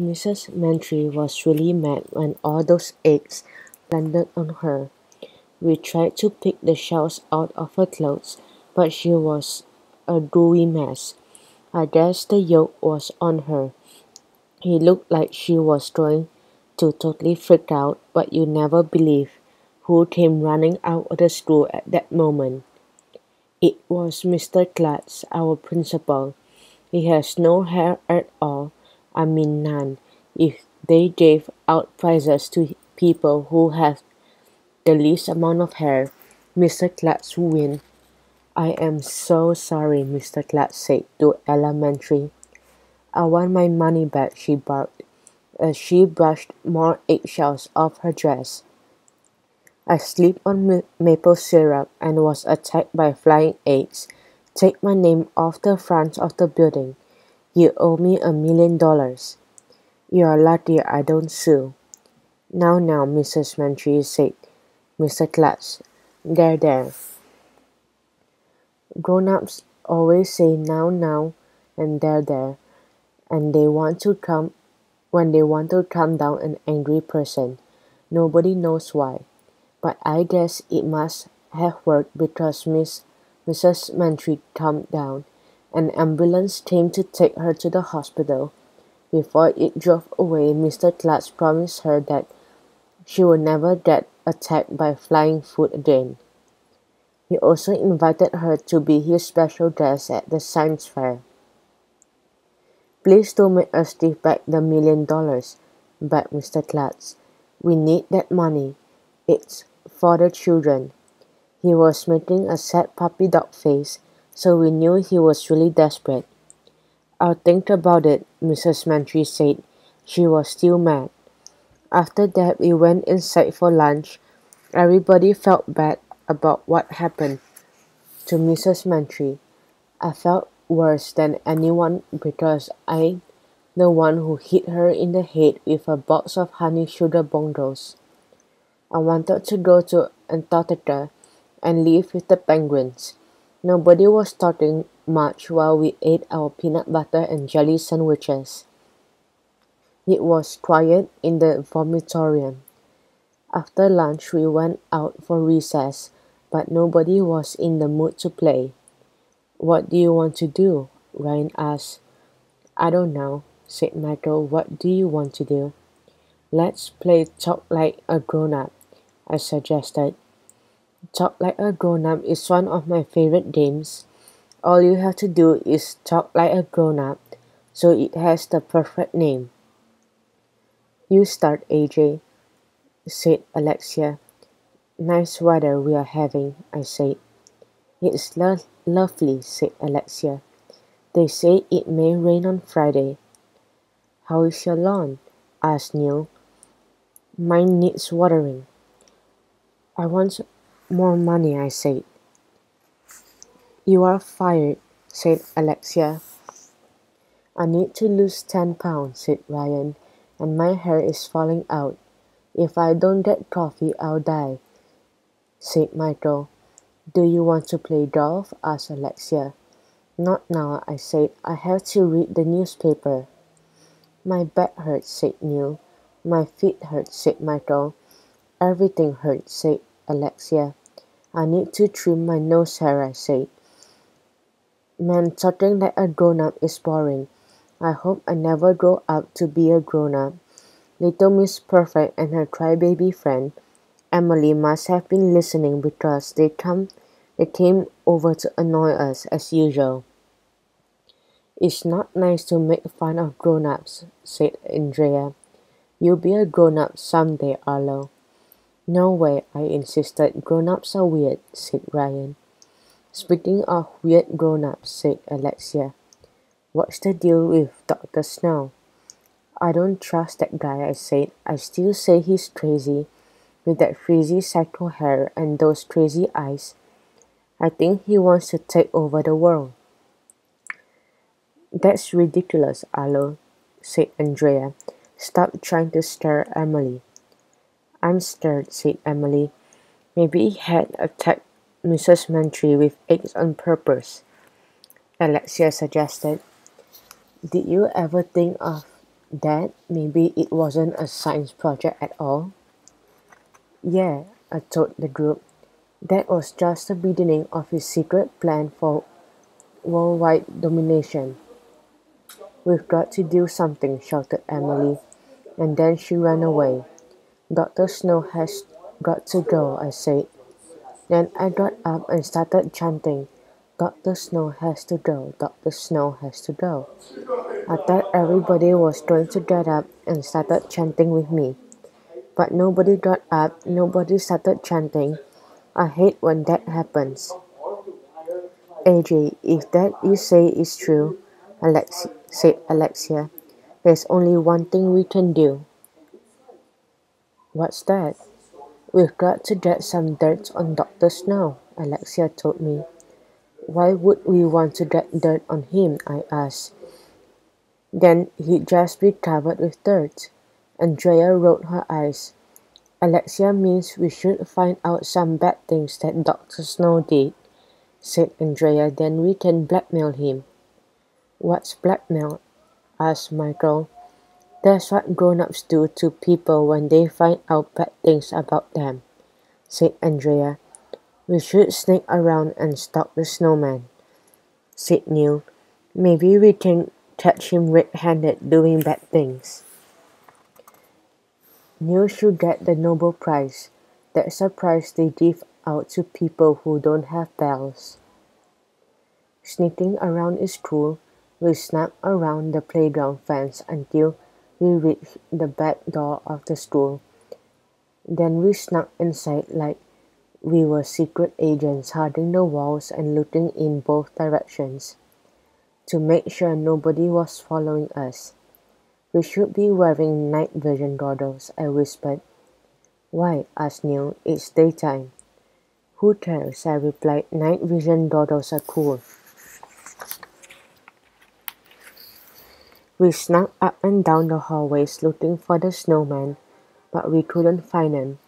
Mrs. Mentry was really mad when all those eggs landed on her. We tried to pick the shells out of her clothes, but she was a gooey mess. I guess the yolk was on her. It looked like she was going to totally freak out, but you never believe who came running out of the school at that moment. It was Mr. Klutz, our principal. He has no hair at all, I mean none. If they gave out prizes to people who have the least amount of hair, Mr. Klutz would win. I am so sorry, Mr. Klutz said to Elementary. I want my money back, she barked, as she brushed more eggshells off her dress. I slipped on maple syrup and was attacked by flying eggs. Take my name off the front of the building. You owe me $1 million. You're lucky I don't sue. Now, Mrs. Mentry said. Mr. Klutz. There. Grown-ups always say now and there, and they want to calm when they want to calm down an angry person. Nobody knows why, but I guess it must have worked because Mrs. Mentry calmed down. An ambulance came to take her to the hospital. Before it drove away, Mr. Klutz promised her that she would never get attacked by flying food again. He also invited her to be his special guest at the science fair. Please don't make us give back the $1 million, begged Mr. Klutz. We need that money. It's for the children. He was making a sad puppy dog face, so we knew he was really desperate. I'll think about it, Mrs. Mentry said. She was still mad. After that, we went inside for lunch. Everybody felt bad about what happened to Mrs. Mentry. I felt worse than anyone because I'm the one who hit her in the head with a box of honey sugar bongos. I wanted to go to Antarctica and live with the penguins. Nobody was talking much while we ate our peanut butter and jelly sandwiches. It was quiet in the vomitorium. After lunch we went out for recess, but nobody was in the mood to play. What do you want to do? Ryan asked. I don't know, said Michael. What do you want to do? Let's play Talk Like a Grown-Up, I suggested. Talk Like a Grown-Up is one of my favorite games. All you have to do is talk like a grown-up, so it has the perfect name. You start, AJ, said Alexia. Nice weather we are having, I said. It's lovely, said Alexia. They say it may rain on Friday. How is your lawn? Asked Neil. Mine needs watering. I want more money, I said. You are fired, said Alexia. I need to lose 10 pounds, said Ryan, and my hair is falling out. If I don't get coffee, I'll die, said Michael. Do you want to play golf? Asked Alexia. Not now, I said. I have to read the newspaper. My back hurts, said Neil. My feet hurt, said Michael. Everything hurts, said Alexia. I need to trim my nose hair, I said. Man, talking like a grown-up is boring. I hope I never grow up to be a grown-up. Little Miss Perfect and her crybaby friend, Emily, must have been listening because they came over to annoy us as usual. It's not nice to make fun of grown-ups, said Andrea. You'll be a grown-up someday, Arlo. No way, I insisted. Grown-ups are weird, said Ryan. Speaking of weird grown-ups, said Alexia. What's the deal with Dr. Snow? I don't trust that guy, I said. I still say he's crazy, with that crazy psycho hair and those crazy eyes. I think he wants to take over the world. That's ridiculous, Arlo, said Andrea. Stop trying to scare Emily. I'm scared, said Emily. Maybe he had attacked Mrs. Mentry with eggs on purpose, Alexia suggested. Did you ever think of Dad, maybe it wasn't a science project at all? Yeah, I told the group. That was just the beginning of his secret plan for worldwide domination. We've got to do something, shouted Emily, and then she ran away. Dr. Snow has got to go, I said. Then I got up and started chanting, Dr. Snow has to go, Dr. Snow has to go. I thought everybody was going to get up and started chanting with me. But nobody got up, nobody started chanting. I hate when that happens. AJ, if that you say is true, said Alexia, there's only one thing we can do. What's that? We've got to get some dirt on Dr. Snow, Alexia told me. Why would we want to get dirt on him? I asked. Then he'd just be covered with dirt. Andrea rolled her eyes. Alexia means we should find out some bad things that Dr. Snow did, said Andrea, then we can blackmail him. What's blackmail? Asked Michael. That's what grown-ups do to people when they find out bad things about them, said Andrea. We should sneak around and stalk the snowman, said Neil. Maybe we can catch him red-handed doing bad things. Neil should get the Nobel Prize. That's a prize they give out to people who don't have bells. Sneaking around is cool. We snuck around the playground fence until we reached the back door of the school. Then we snuck inside like we were secret agents hiding the walls and looking in both directions to make sure nobody was following us. We should be wearing night vision goggles, I whispered. Why? Asked Neil. It's daytime. Who cares? I replied. Night vision goggles are cool. We snuck up and down the hallways looking for the snowman, but we couldn't find him.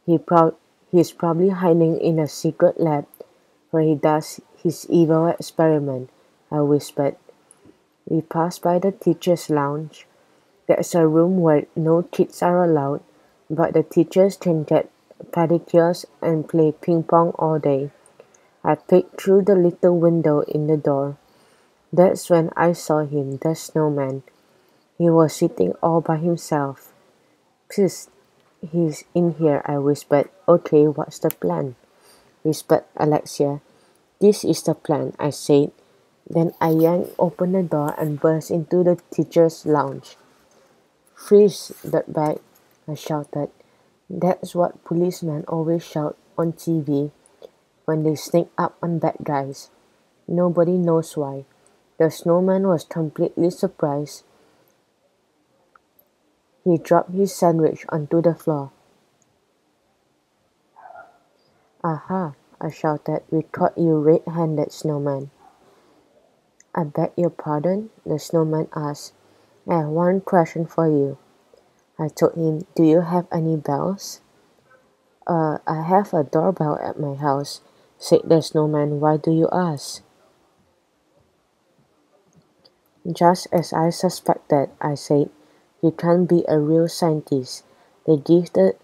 He's probably hiding in a secret lab where he does his evil experiment, I whispered. We passed by the teacher's lounge. There's a room where no kids are allowed, but the teachers can get pedicures and play ping pong all day. I peeked through the little window in the door. That's when I saw him, the snowman. He was sitting all by himself. Psst, he's in here, I whispered. Okay, what's the plan? Whispered Alexia. This is the plan, I said. Then I yanked open the door and burst into the teacher's lounge. Freeze, dirtbag, I shouted. That's what policemen always shout on TV when they sneak up on bad guys. Nobody knows why. The snowman was completely surprised. He dropped his sandwich onto the floor. Aha, I shouted. We caught you red-handed, snowman. I beg your pardon? The snowman asked. I have one question for you. I told him, do you have any bells? I have a doorbell at my house, said the snowman. Why do you ask? Just as I suspected, I said. You can't be a real scientist. They give the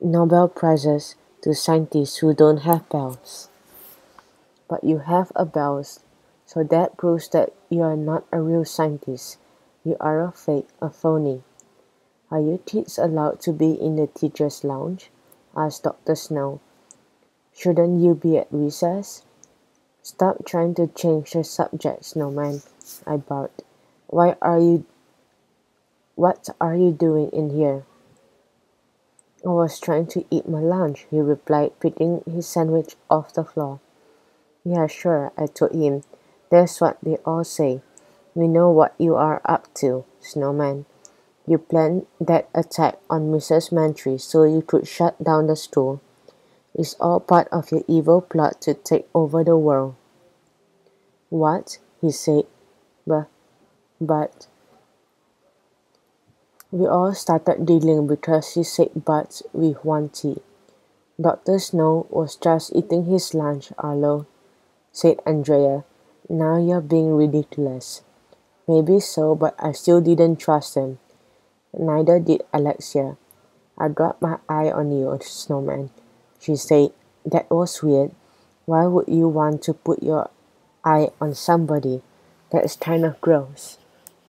Nobel Prizes to scientists who don't have bells. But you have a bell, so that proves that you are not a real scientist. You are a fake, a phony. Are you kids allowed to be in the teacher's lounge? Asked Dr. Snow. Shouldn't you be at recess? Stop trying to change the subject, Snowman, I barked. What are you doing in here? I was trying to eat my lunch, he replied, picking his sandwich off the floor. Yeah, sure, I told him. That's what they all say. We know what you are up to, Snowman. You planned that attack on Mrs. Mantry so you could shut down the school. It's all part of your evil plot to take over the world. What? He said. But we all started giggling because he said but with one T. Dr. Snow was just eating his lunch, Arlo, said Andrea. Now you're being ridiculous. Maybe so, but I still didn't trust him. Neither did Alexia. I dropped my eye on you, snowman. She said, that was weird. Why would you want to put your eye on somebody? That's kind of gross.